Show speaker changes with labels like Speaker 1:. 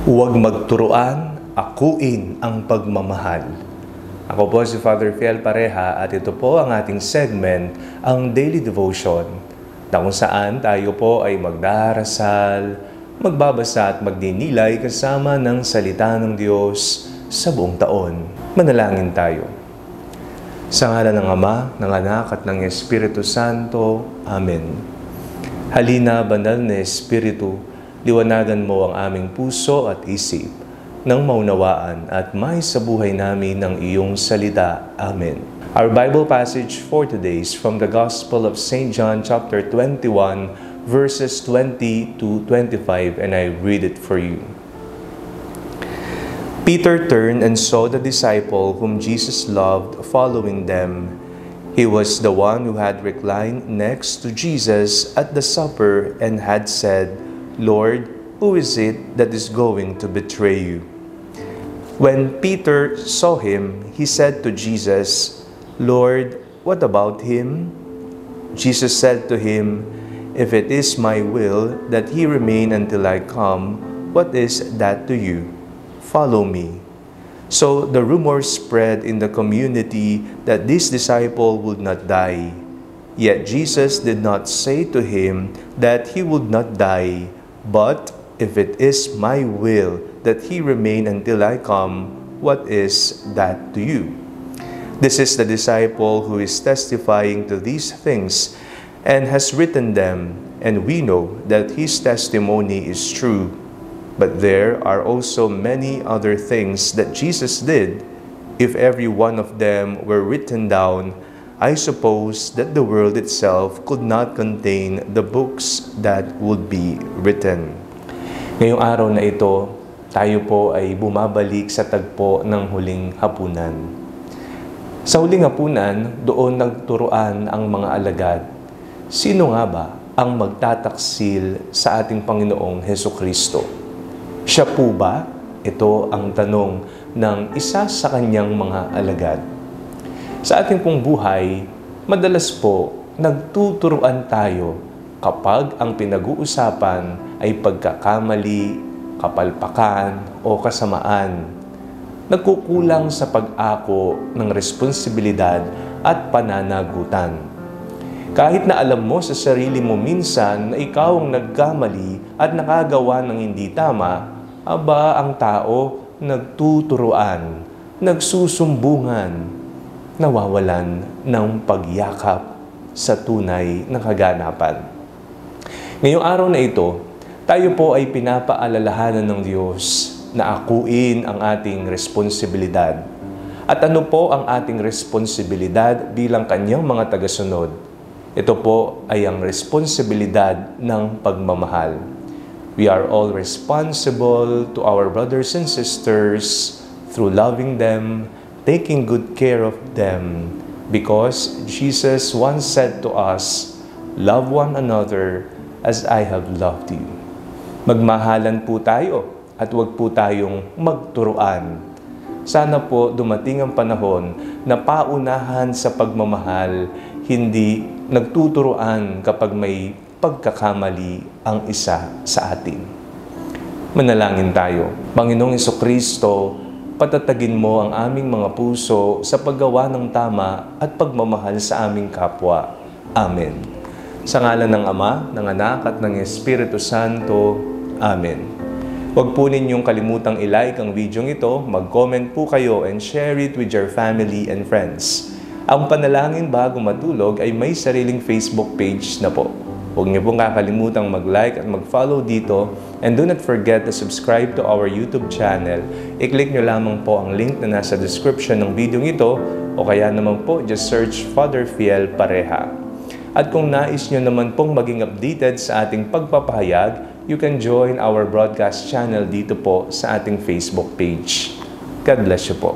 Speaker 1: Huwag magturuan, akuin ang pagmamahal. Ako po si Father Fiel Pareha at ito po ang ating segment, ang Daily Devotion, na kung saan tayo po ay magdarasal, magbabasa at magdinilay kasama ng salita ng Diyos sa buong taon. Manalangin tayo. Sa ngalan ng Ama, ng Anak at ng Espiritu Santo. Amen. Halina, banal na Espiritu, liwanagan mo ang aming puso at isip nang maunawaan at may sa buhay namin ng iyong salita. Amen. Our Bible passage for today is from the Gospel of St. John chapter 21 verses 20 to 25, and I read it for you. Peter turned and saw the disciple whom Jesus loved following them. He was the one who had reclined next to Jesus at the supper and had said, "Lord, who is it that is going to betray you?" When Peter saw him, he said to Jesus, "Lord, what about him?" Jesus said to him, "If it is my will that he remain until I come, what is that to you? Follow me." So the rumor spread in the community that this disciple would not die. Yet Jesus did not say to him that he would not die, but if it is my will that he remain until I come, what is that to you? This is the disciple who is testifying to these things and has written them, and we know that his testimony is true. But there are also many other things that Jesus did. If every one of them were written down, I suppose that the world itself could not contain the books that would be written. Ngayong araw na ito, tayo po ay bumabalik sa tagpo ng huling hapunan. Sa huling hapunan, doon nagturuan ang mga alagad. Sino nga ba ang magtataksil sa ating Panginoong Hesukristo? Siya po ba? Ito ang tanong ng isa sa kanyang mga alagad. Sa ating pong buhay, madalas po nagtuturuan tayo kapag ang pinag-uusapan ay pagkakamali, kapalpakan o kasamaan. Nagkukulang sa pag-ako ng responsibilidad at pananagutan. Kahit na alam mo sa sarili mo minsan na ikaw ang nagkamali at nakagawa ng hindi tama, aba ang tao nagtuturuan, nagsusumbungan, nawawalan ng pagyakap sa tunay na kaganapan. Ngayong araw na ito, tayo po ay pinapaalalahanan ng Diyos na akuin ang ating responsibilidad. At ano po ang ating responsibilidad bilang kanyang mga tagasunod? Ito po ay ang responsibilidad ng pagmamahal. We are all responsible to our brothers and sisters through loving them, taking good care of them, because Jesus once said to us, "Love one another as I have loved you." Magmahalan po tayo at huwag po tayong magturuan. Sana po dumating ang panahon na paunahan sa pagmamahal, hindi nagtuturuan kapag may pagkakamali ang isa sa atin. Manalangin tayo. Panginoong Hesukristo, patatagin mo ang aming mga puso sa paggawa ng tama at pagmamahal sa aming kapwa. Amen. Sa ngalan ng Ama, ng Anak at ng Espiritu Santo. Amen. Huwag po ninyong kalimutang i-like ang video ito, mag-comment po kayo and share it with your family and friends. Ang Panalangin Bago Matulog ay may sariling Facebook page na po. Huwag niyo pong kakalimutang mag-like at mag-follow dito, and do not forget to subscribe to our YouTube channel. I-click nyo lamang po ang link na nasa description ng video ito, o kaya naman po just search Father Fiel Pareha. At kung nais nyo naman pong maging updated sa ating pagpapahayag, you can join our broadcast channel dito po sa ating Facebook page. God bless you po.